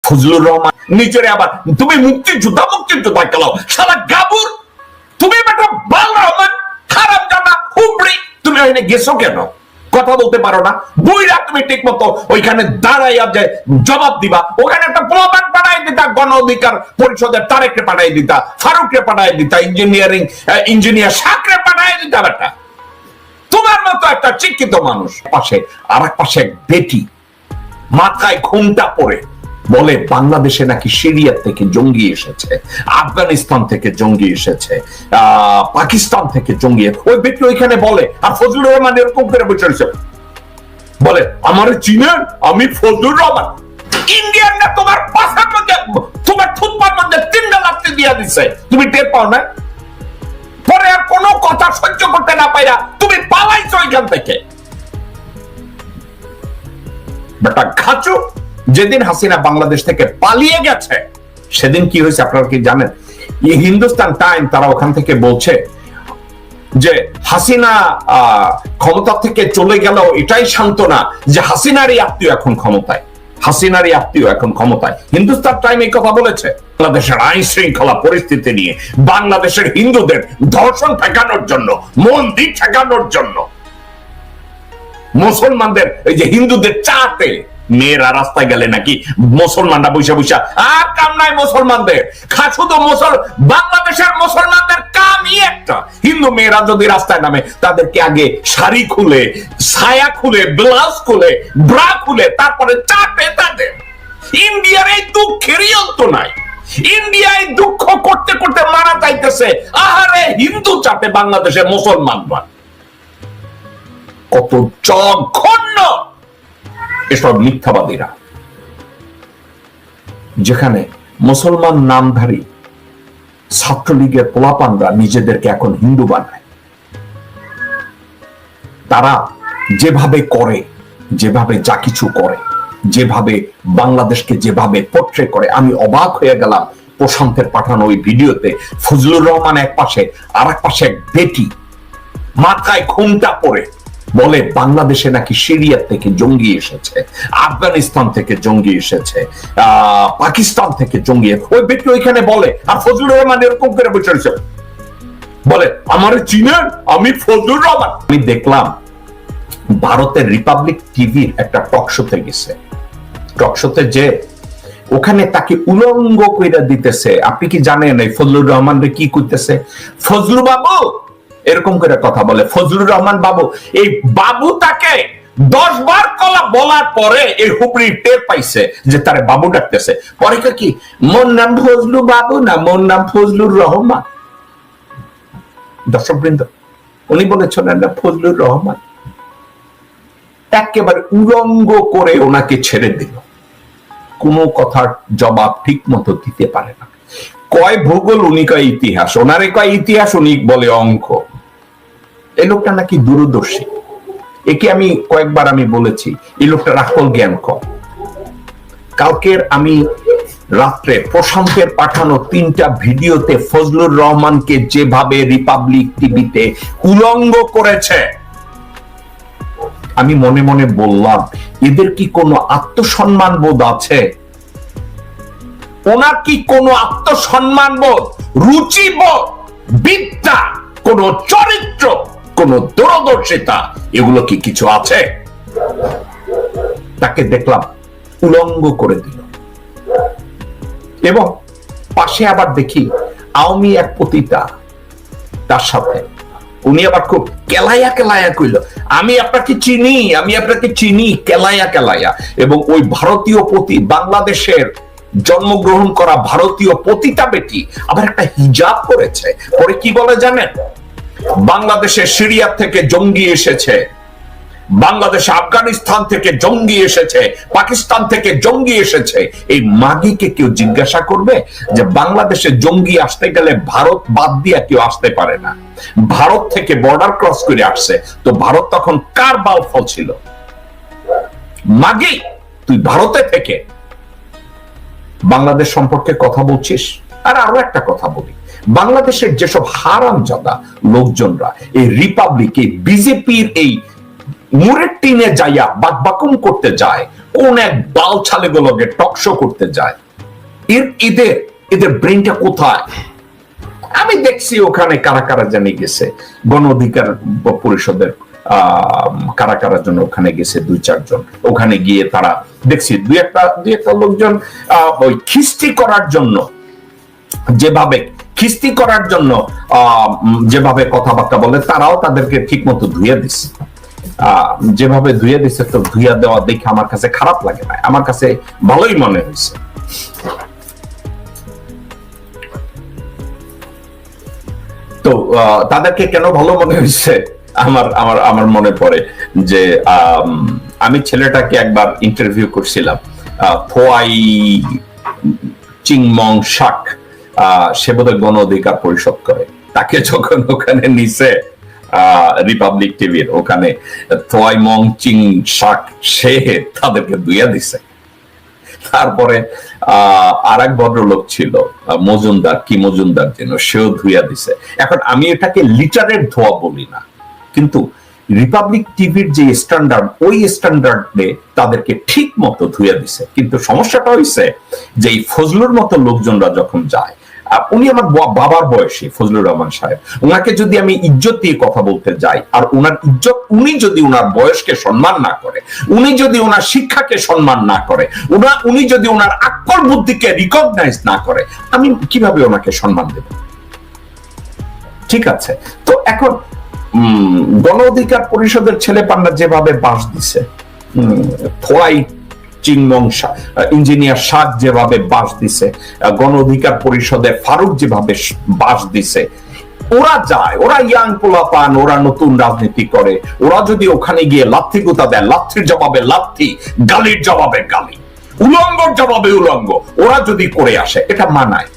ফজলুর রহমান নিজের আবার তুমি মুক্তিযোদ্ধা খেলাও শালা গাবুর, তুমি বেটা বাল রহমান হারামজাদা হুবড়ি, তুমি ওখানে গেছো কেন? কথা বলতে পারো না? বইরা তুমি ঠিক মতো ওইখানে দাঁড়াইয়া যে জবাব দিবা, ওখানে একটা প্রমাণ পাঠাই দিতা, গণ অধিকার পরিষদের তারেককে পাঠাই দিতা, ফারুককে পাঠাই দিতা, ইঞ্জিনিয়ার শাকরে পাঠাই দিতা। বেটা তোমার মতো একটা শিক্ষিত মানুষ পাশে আর এক পাশে এক বেটি মাথায় ঘুমটা পড়ে বলে বাংলাদেশে নাকি সিরিয়া থেকে জঙ্গি এসেছে, আফগানিস্তান থেকে জঙ্গি এসেছে, পাকিস্তান থেকে জঙ্গি, ওই ব্যক্তি ওইখানে বলে। আর ফজলুর রহমান এরকম করে বসে বলে আমার চিনেন, আমি ফজলুর রহমান। ইন্ডিয়ান না তোমার পাশার মধ্যে, তোমার থুতপার মধ্যে 3টা লাথি দিয়া দিছে, তুমি টের পাও না? পরে আর কোনো কথা সহ্য করতে না পাইরা তুমি পালাইছো এখান থেকে। বেটা ঘাচু, যেদিন হাসিনা বাংলাদেশ থেকে পালিয়ে গেছে সেদিন কি হয়েছে আপনারা কি জানেন? এই হিন্দুস্তান টাইম তারা ওখান থেকে বলছে যে হাসিনা ক্ষমতা থেকে চলে গেল এটাই সান্ত্বনা যে হাসিনারই আত্মীয় এখন ক্ষমতায়, হাসিনারই আত্মীয় এখন ক্ষমতায়। হিন্দুস্তান টাইম এই কথা বলেছে। বাংলাদেশের আইন শৃঙ্খলা পরিস্থিতি নিয়ে, বাংলাদেশের হিন্দুদের ধর্ষণ ঠেকানোর জন্য, মন্দির ঠেকানোর জন্য, মুসলমানদের এই যে হিন্দুদের চাতে মেয়েরা রাস্তায় গেলে নাকি মুসলমানরা বৈশা বৈশা আর কাম নাই মুসলমানদের, শুধু বাংলাদেশের মুসলমানদের কামই একটা, হিন্দু মেয়েরা যদি রাস্তায় নামে তাদেরকে আগে শাড়ি খুলে, ছায়া খুলে, ব্লাউজ খুলে, ব্রা খুলে, তারপরে চাপে তাদের। ইন্ডিয়ার এই দুঃখেরই অন্ত নাই। ইন্ডিয়ায় দুঃখ করতে করতে মারা যাইতেছে, আহারে হিন্দু চাপে বাংলাদেশের মুসলমানরা। কত জঘন্য এসব মিথ্যাবাদীরা, যেখানে মুসলমান নামধারী ছাত্রলীগের পোলাপানরা নিজেদেরকে এখন হিন্দু বানায়। তারা যেভাবে করে, যেভাবে যা কিছু করে, যেভাবে বাংলাদেশকে যেভাবে পোট্রে করে, আমি অবাক হয়ে গেলাম প্রশান্তের পাঠানো ওই ভিডিওতে। ফজলুর রহমান এক পাশে আর এক পাশে এক বেটি মাথায় ঘুমটা পড়ে বলে বাংলাদেশে নাকি সিরিয়া থেকে জঙ্গি এসেছে, আফগানিস্তান থেকে জঙ্গি এসেছে, পাকিস্তান থেকে জঙ্গি, ওই ব্যক্তি ওইখানে বলে। আর ফজলুর রহমান এরকম করে বসে বলে আমার চিনেন, আমি ফজলুর রহমান। আমি দেখলাম ভারতের রিপাবলিক টিভির একটা টক শোতে গেছে, টক শোতে যে ওখানে তাকে উলঙ্গ কইরা দিতেছে। আপনি কি জানেন এই ফজলুর রহমান কি করতেছে? ফজলু বাবু এরকম করে কথা বলে, ফজলুর রহমান বাবু। এই বাবু তাকে 10 বার কলা বলার পরে এই হুবড়ি টের পাইছে যে তারে বাবু ডাকতেছে। পরে কি মোর নাম ফজলু বাবু না, মোর নাম ফজলুর রহমান। দর্শকবৃন্দ, উনি বলেছেন না ফজলুর রহমান। একেবারে উলঙ্গ করে ওনাকে ছেড়ে দিল, কোনো কথার জবাব ঠিক মতো দিতে পারে না। কয় ভূগোল, উনি কয় ইতিহাস, ওনারে কয় ইতিহাস, উনি বলে অঙ্ক। এই লোকটা নাকি দূরদর্শী। একে আমি কয়েকবার আমি বলেছি এই লোকটা রাখল জ্ঞান কম। কালকের আমি রাত্রে প্রশান্তের পাঠানো 3টা ভিডিওতে ফজলুর রহমানকে যেভাবে রিপাবলিক টিভিতে উলঙ্গ করেছে, আমি মনে মনে বললাম এদের কি কোনো আত্মসম্মান বোধ আছে? ওনার কি কোনো আত্মসম্মান বোধ, রুচিবোধ, বিদ্যা, কোন চরিত্র, কোন দূরদর্শিতা, এগুলো কি কিছু আছে? তাকে দেখলাম উলঙ্গ করে দিল। এবং পাশে আবার দেখি আওয়ামী এক পতিতা, তার সাথে উনি আবার খুব কেলাইয়া কেলাইয়া কইল আমি আপনাকে চিনি, আমি আপনাকে চিনি, কেলাইয়া কেলাইয়া। এবং ওই ভারতীয় পতি, বাংলাদেশের জন্মগ্রহণ করা ভারতীয় পতিতা বেটি আবার একটা হিজাব করেছে। পরে কি বলে জানেন? বাংলাদেশে সিরিয়া থেকে জঙ্গি এসেছে, বাংলাদেশে আফগানিস্তান থেকে জঙ্গি এসেছে, পাকিস্তান থেকে জঙ্গি এসেছে। এই মাগিকে কেউ জিজ্ঞাসা করবে যে বাংলাদেশে জঙ্গি আসতে গেলে ভারত বাদ দিয়া কেউ আসতে পারে না, ভারত থেকে বর্ডার ক্রস করে আসছে, তো ভারত তখন কার বাল ফল ছিল? মাগি, তুই ভারতে থেকে বাংলাদেশ সম্পর্কে কথা বলছিস। আর আরো একটা কথা বলি, বাংলাদেশের যেসব হারামজাদা লোকজনরা এই রিপাবলিক, এই বিজেপির এই মুরের টিনে যাইয়া বাকবাকুম করতে যায়, কোন এক বাল ছালেগুলোকে টকশো করতে যায়। এদের ব্রেনটা কোথায়? আমি দেখছি ওখানে কারা কারা জানি গেছে, গণ অধিকার পরিষদের কারা কারা জন্য ওখানে গেছে, 2-4 জন। ওখানে গিয়ে তারা দেখছি দুই একটা লোকজন ওই খিস্তি করার জন্য যেভাবে কথাবার্তা বলে, তারাও তাদেরকে ঠিক মতো ধুয়ে দিচ্ছে। যেভাবে ধুয়ে দিচ্ছে, তো ধুইয়া দেওয়া দেখে আমার কাছে খারাপ লাগে না, আমার কাছে ভালোই মনে হয়েছে। তো তাদেরকে কেন ভালো মনে হয়েছে আমার মনে পড়ে যে আমি ছেলেটাকে একবার ইন্টারভিউ করছিলাম, থোয়াই চিংমং শাক, সে বোধহয় গণ অধিকার পরিষদ করে। তাকে যখন ওখানে নিছে রিপাবলিক টিভির ওখানে, থোয়াই মং চিং শাক, সে তাদেরকে দুইয়া দিছে। তারপরে আর এক ভদ্রলোক ছিল মজুমদার যেন, সেও ধুইয়া দিছে। এখন আমি এটাকে লিটারের ধোয়া বলি না, কিন্তু রিপাবলিক টিভির যে স্ট্যান্ডার্ড, ওই স্ট্যান্ডার্ডে তাদেরকে ঠিক মতো ধুইয়া দিছে। কিন্তু সমস্যাটা হইছে যে এই ফজলুর মতো লোকজনরা যখন যায়, উনি আমার বাবার বয়সী ফজলুর রহমান সাহেব, ওনাকে যদি আমি ইজ্জত দিয়ে কথা বলতে যাই, আর ওনার ইজ্জত, উনি যদি ওনার বয়সকে সম্মান না করে, উনি যদি ওনার শিক্ষাকে সম্মান না করে, উনি যদি ওনার আকল বুদ্ধিকে রিকগনাইজ না করে, আমি কিভাবে ওনাকে সম্মান দেব? ঠিক আছে, তো এখন গণ অধিকার পরিষদের ছেলে পান্ডা যেভাবে বাস দিছে, থোয়াই চিংমং ইঞ্জিনিয়ার শাক যেভাবে বাস দিছে, গণ অধিকার পরিষদের ফারুক যেভাবে বাস দিছে, ওরা যায়, ওরা ইয়াং পোলাপান, ওরা নতুন রাজনীতি করে, ওরা যদি ওখানে গিয়ে লাথি গুতা দেয়, লাথির জবাবে লাথি, গালির জবাবে গালি, উলঙ্গর জবাবে উলঙ্গ, ওরা যদি করে আসে, এটা মানায়।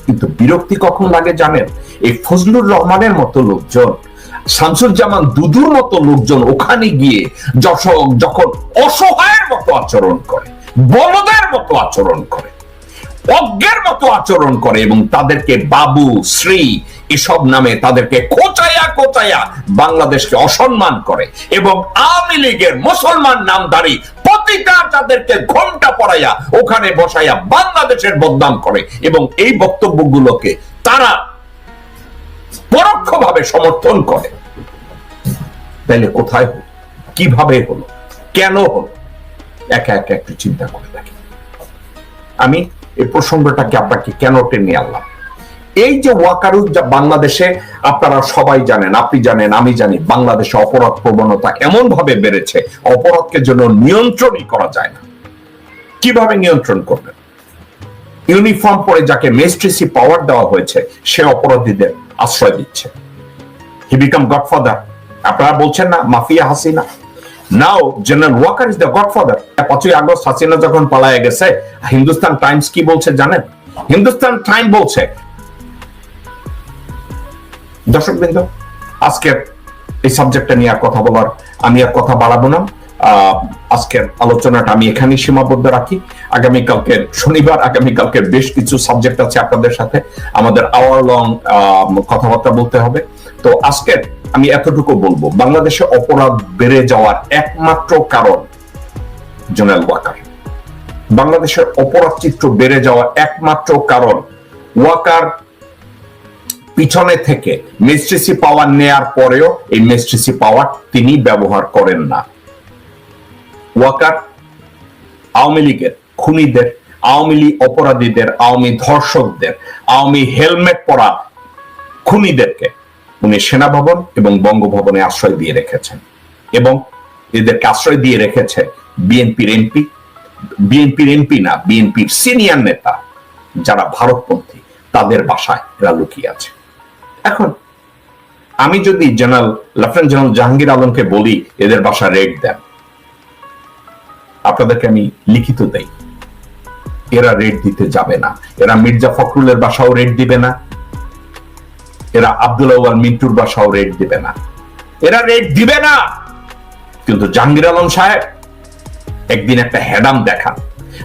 কিন্তু বিরক্তি কখন লাগে জানেন? এই ফজলুর রহমানের মতো লোকজন, শামসুজ্জামান দুদুর মতো লোকজন ওখানে গিয়ে যখন অসহায়ের মতো আচরণ করে, বলদের মতো আচরণ করে, অজ্ঞের মতো আচরণ করে, এবং তাদেরকে বাবু, শ্রী এসব নামে তাদেরকে কোচায়া বাংলাদেশকে অসম্মান করে, এবং আওয়ামী লীগের মুসলমান নামধারী প্রতিটা তাদেরকে ঘন্টা পড়াইয়া ওখানে বসাইয়া বাংলাদেশের বদনাম করে, এবং এই বক্তব্যগুলোকে তারা পরোক্ষভাবে সমর্থন করে। তাহলে কোথায় হলো, কিভাবে হলো, কেন হলো? একা একা একটু চিন্তা করে দেখি। আমি এই প্রসঙ্গটাকে আপনাকে কেন টেনে আনলাম? এই যে ওয়াকারুজ, যা বাংলাদেশে আপনারা সবাই জানেন, আপনি জানেন, আমি জানি, বাংলাদেশে অপরাধ প্রবণতা এমন ভাবে বেড়েছে, অপরাধকে জন্য নিয়ন্ত্রণই করা যায় না। কিভাবে নিয়ন্ত্রণ করবেন? ইউনিফর্ম পরে যাকে ম্যাজিস্ট্রেসি পাওয়ার দেওয়া হয়েছে, সে অপরাধীদের আশ্রয় দিচ্ছে। He became godfather. আপনারা বলছেন না mafia Hasina? Now general Waker is the godfather. 5ই আগস্ট হাসিনা যখন পালায়ে গেছে, হিন্দুস্তান টাইমস কি বলছে জানেন? হিন্দুস্তান টাইম বলছে, দর্শকবৃন্দ, আজকের এই সাবজেক্টটা নিয়ে আর কথা বলার, আমি আর কথা বাড়াবো না। আজকের আলোচনাটা আমি এখানেই সীমাবদ্ধ রাখি। আগামীকালকের শনিবার, আগামীকালকের বেশ কিছু সাবজেক্ট আছে আপনাদের সাথে, আমাদের আওয়ার লং কথাবার্তা বলতে হবে। তো আজকের আমি এতটুকু বলবো, বাংলাদেশে অপরাধ বেড়ে যাওয়ার একমাত্র কারণ জেনারেল ওয়াকার। বাংলাদেশের অপরাধ চিত্র বেড়ে যাওয়ার একমাত্র কারণ ওয়াকার পিছনে থেকে ম্যাজিস্ট্রেসি পাওয়ার নেয়ার পরেও এই ম্যাজিস্ট্রেসি পাওয়ার তিনি ব্যবহার করেন না। ওয়াকার আওয়ামী লীগের খুনিদের, আওয়ামী লীগ অপরাধীদের, আওয়ামী ধর্ষকদের, আওয়ামী হেলমেট পরা খুনিদেরকে উনি সেনাভবন এবং বঙ্গভবনে আশ্রয় দিয়ে রেখেছেন, এবং এদেরকে আশ্রয় দিয়ে রেখেছে বিএনপির এমপি না, বিএনপির সিনিয়র নেতা যারা ভারতপন্থী, তাদের বাসায় এরা লুকিয়ে আছে। এখন আমি যদি লেফটেন্যান্ট জেনারেল জাহাঙ্গীর আলমকে বলি এদের বাসা রেড দেন, আপনাদেরকে আমি লিখিত দেই, এরা রেড দিতে যাবে না। এরা মির্জা ফখরুলের বাসাও রেড দিবে না, এরা আব্দুল আউয়াল মিন্টুর বাসাও রেড দিবে না, এরা রেড দিবে না। কিন্তু জাহাঙ্গীর আলম সাহেব একদিন একটা হেডাম দেখান।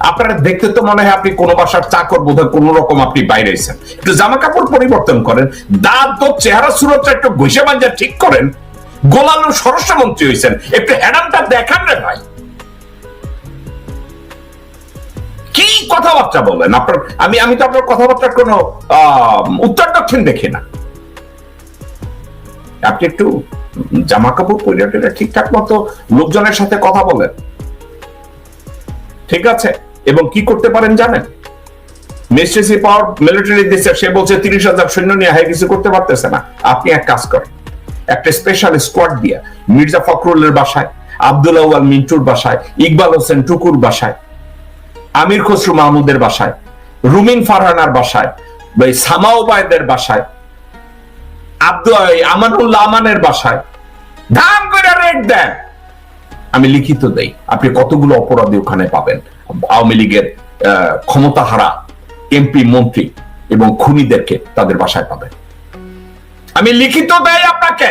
আপনারা দেখতে তো মনে হয় আপনি কোন বাসার চাকর, বোধহয় কোন রকম আপনি বাইরে এসেছেন, একটু জামা কাপড় পরিবর্তন করেন, দাঁত তো চেহারা সুরতটা একটু ঘষে মাঞ্জা ঠিক করেন, গোলালুর স্বরাষ্ট্রমন্ত্রী হয়েছেন, একটু হেডামটা দেখান রে ভাই। কি কথাবার্তা বলেন আপনার? আমি তো আপনার কথাবার্তার কোনো উত্তর দক্ষিণ দেখি না। আপনি একটু জামা কাপড় পরিবর্তন ঠিকঠাক মতো লোকজনের সাথে কথা বলেন, ঠিক আছে? এবং কি করতে পারেন জানেন? মিলিটারি পাওয়ার মিলিটারি দিচ্ছে, সে বলছে 30,000 সৈন্য নিয়ে হাই কিছু করতে পারতেছে না। আপনি এক কাজ করেন, একটা স্পেশাল স্কোয়াড দিয়ে মির্জা ফখরুলের বাসায়, আব্দুল আউয়াল মিন্টুর বাসায়, ইকবাল হোসেন টুকুর বাসায়, আমির খসরু মাহমুদের বাসায়, রুমিন ফারহানার বাসায়, সামা ওবায়দের বাসায়, আমানুল্লাহ আমানের বাসায় ধাম করে রেড দেন। আমি লিখিত দেই, আপনি কতগুলো অপরাধী ওখানে পাবেন। আওয়ামী লীগের ক্ষমতাহারা এমপি মন্ত্রী এবং খুনিদেরকে তাদের বাসায় পাবেন। আমি লিখিত দেই আপনাকে।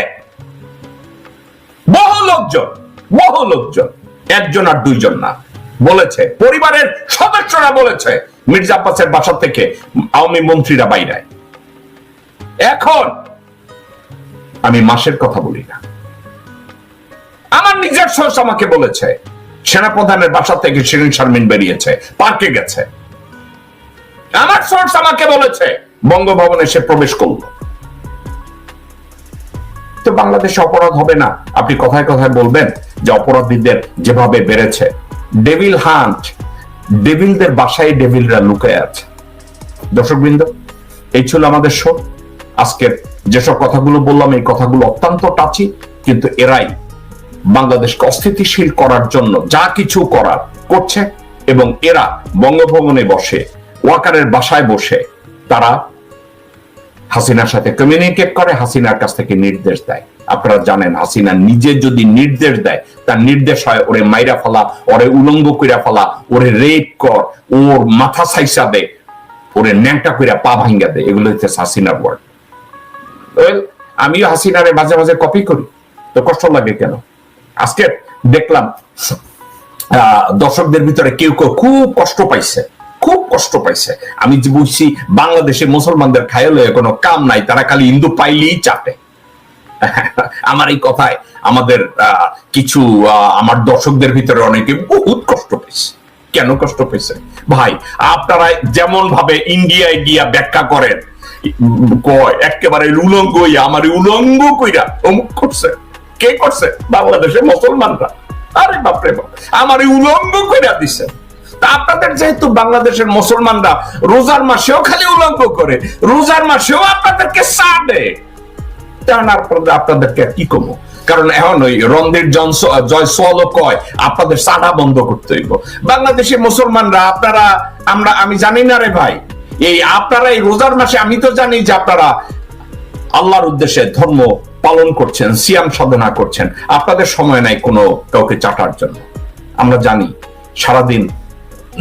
বহু লোকজন, একজন আর দুইজন না, বলেছে, পরিবারের সদস্যরা বলেছে মির্জা আব্বাসের বাসা থেকে আওয়ামী মন্ত্রীরা বাইরে। এখন আমি মাসের কথা বলি না, আমার নিজের সোর্স আমাকে বলেছে সেনাপ্রধানের বাসা থেকে শিরিন শারমিন বেরিয়েছে, পার্কে গেছে। আমার সোর্স আমাকে বলেছে বঙ্গভবনে সে প্রবেশ করল। তো বাংলাদেশে অপরাধ হবে না? আপনি কথায় কথায় বলবেন যে অপরাধীদের যেভাবে বেড়েছে, ডেভিল হান্ট, ডেভিলদের বাসায় ডেভিলরা লুকিয়ে আছে। দর্শকবৃন্দ, এই ছিল আমাদের শো। আজকের যেসব কথাগুলো বললাম, এই কথাগুলো অত্যন্ত টাচি, কিন্তু এরাই বাংলাদেশকে অস্থিতিশীল করার জন্য যা কিছু করার করছে। এবং এরা বঙ্গভবনে বসে, ওয়াকারের বাসায় বসে তারা হাসিনার সাথে কমিউনিকেট করে, হাসিনার কাছ থেকে নির্দেশ দেয়। আপনারা জানেন, হাসিনা নিজে যদি নির্দেশ দেয়, তার নির্দেশ হয় ওরে মাইরা ফেলা, ওরে উলঙ্গ কইরা ফেলা, ওরে রেপ কর, ওর মাথা সাইসা দে, ওরে ন্যাংটা কইরা পা ভাঙ্গা দে। এগুলো হচ্ছে হাসিনার ওয়ার্ড। আমিও হাসিনারে মাঝে মাঝে কপি করি, তো কষ্ট লাগে কেন? আজকে দেখলাম দর্শকদের ভিতরে কেউ কেউ খুব কষ্ট পাইছে। আমি যে বুঝছি বাংলাদেশে মুসলমানদের খায়ালে কোনো কাম নাই, তারা খালি হিন্দু পাইলেই চাটে। আমার এই কথায় আমাদের কিছু আমার দর্শকদের ভিতরে অনেকে বহুত কষ্ট পেয়েছে। কেন কষ্ট পেয়েছে ভাই? আপনারা যেমন ভাবে ইন্ডিয়ায় গিয়া ব্যাখ্যা করেন, কয় একেবারে উলঙ্গ, আমার উলঙ্গ কইরা অমুক করছে। কে করছে? বাংলাদেশের মুসলমানরা। আরে বাপরে বাপ, আমার উলঙ্গ কইরা দিছে। আপনাদের যেহেতু বাংলাদেশের মুসলমানরা রোজার মাসেও খালি উলঙ্গ করে, রোজার মাসেও আপনাদেরকে সাড়ে, আপনাদেরকে কি কমো? কারণ এখন ওই রণধীর জয়সওয়ালও কয় আপনাদের সাড়া বন্ধ করতে হইব। বাংলাদেশের মুসলমানরা আমি জানি না রে ভাই, এই আপনারা এই রোজার মাসে, আমি তো জানি যে আপনারা আল্লাহর উদ্দেশ্যে ধর্ম পালন করছেন, সিয়াম সাধনা করছেন, আপনাদের সময় নাই কোনো কাউকে চাটার জন্য। আমরা জানি সারাদিন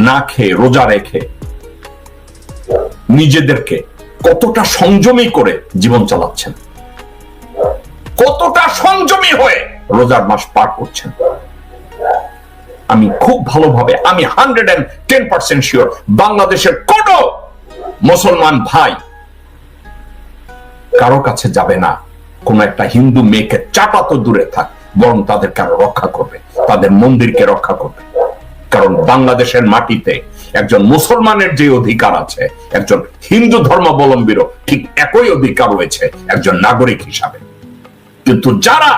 না খেয়ে রোজা রেখে নিজেদেরকে কতটা সংযমী করে জীবন চালাচ্ছেন, কতটা সংযমী হয়ে রোজার মাস পার করছেন। আমি খুব ভালোভাবে, আমি 110% শিওর বাংলাদেশের কোন মুসলমান ভাই কারো কাছে যাবে না কোন একটা হিন্দু মেয়েকে চাপা তো দূরে থাক, বরং তাদেরকে আরো রক্ষা করবে, তাদের মন্দিরকে রক্ষা করবে। কারণ বাংলাদেশের মাটিতে একজন মুসলমানের যে অধিকার আছে, একজন হিন্দু ধর্মাবলম্বীরও ঠিক একই অধিকার রয়েছে একজন নাগরিক হিসাবে। কিন্তু যারা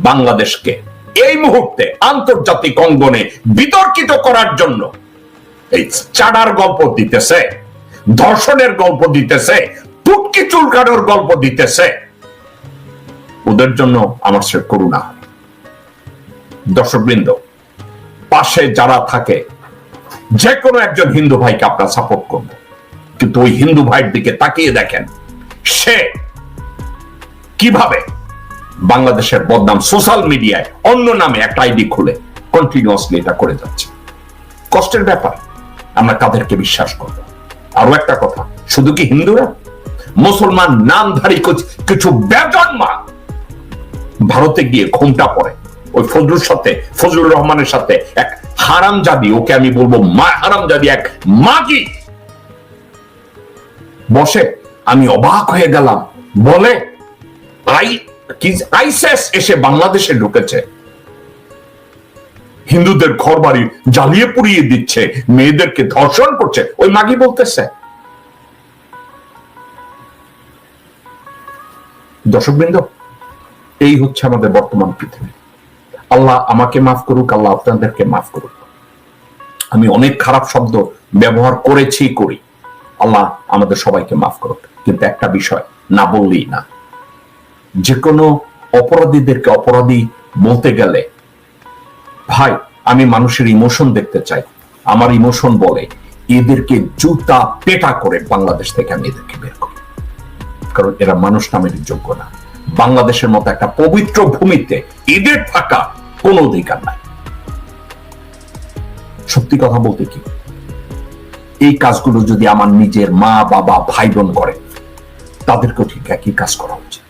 বাংলাদেশকে এই মুহূর্তে আন্তর্জাতিক অঙ্গনে বিতর্কিত করার জন্য এই চাঁদার গল্প দিতেছে, ধর্ষণের গল্প দিতেছে, টুটকি চুলকানোর গল্প দিতেছে, ওদের জন্য আমার সে করুণা হয়। দর্শকবৃন্দ, পাশে যারা থাকে যে কোনো একজন হিন্দু ভাইকে আপনারা সাপোর্ট করবে, কিন্তু ওই হিন্দু ভাইয়ের দিকে তাকিয়ে দেখেন সে কিভাবে বাংলাদেশের বদনাম সোশ্যাল মিডিয়ায় অন্য নামে একটা আইডি খুলে কন্টিনিউয়াসলি এটা করে যাচ্ছে। কষ্টের ব্যাপার, আমরা কাদেরকে বিশ্বাস করব? আরো একটা কথা, শুধু কি হিন্দুরা, মুসলমান নামধারী কিছু বেজন্মা ভারতে গিয়ে ঘুমটা পড়ে ওই ফজলুর রহমানের সাথে এক হারামজাদি, ওকে আমি বলবো হারামজাদি, এক মাগি বসে। আমি অবাক হয়ে গেলাম, বলে আইএসএস এসে বাংলাদেশে ঢুকেছে। হিন্দুদের ঘর বাড়ি জ্বালিয়ে পুড়িয়ে দিচ্ছে, মেয়েদেরকে ধর্ষণ করছে, ওই মাগি বলতেছে। দর্শকবৃন্দ, এই হচ্ছে আমাদের বর্তমান পৃথিবী। আল্লাহ আমাকে মাফ করুক, আল্লাহ আপনাদেরকে মাফ করুক। আমি অনেক খারাপ শব্দ ব্যবহার করেছি, করি, আল্লাহ আমাদের সবাইকে মাফ করুক। কিন্তু একটা বিষয় না বললেই না, যে কোনো অপরাধীদেরকে অপরাধী বলতে গেলে ভাই আমি মানুষের ইমোশন দেখতে চাই। আমার ইমোশন বলে এদেরকে জুতা পেটা করে বাংলাদেশ থেকে আমি এদেরকে বের করি, কারণ এরা মানুষ নামের যোগ্য না। বাংলাদেশের মতো একটা পবিত্র ভূমিতে এদের থাকা কোনো অধিকার নাই। সত্যি কথা বলতে কি, এই কাজগুলো যদি আমার নিজের মা বাবা ভাই বোন করে, তাদেরকেও ঠিক একই কাজ করা উচিত।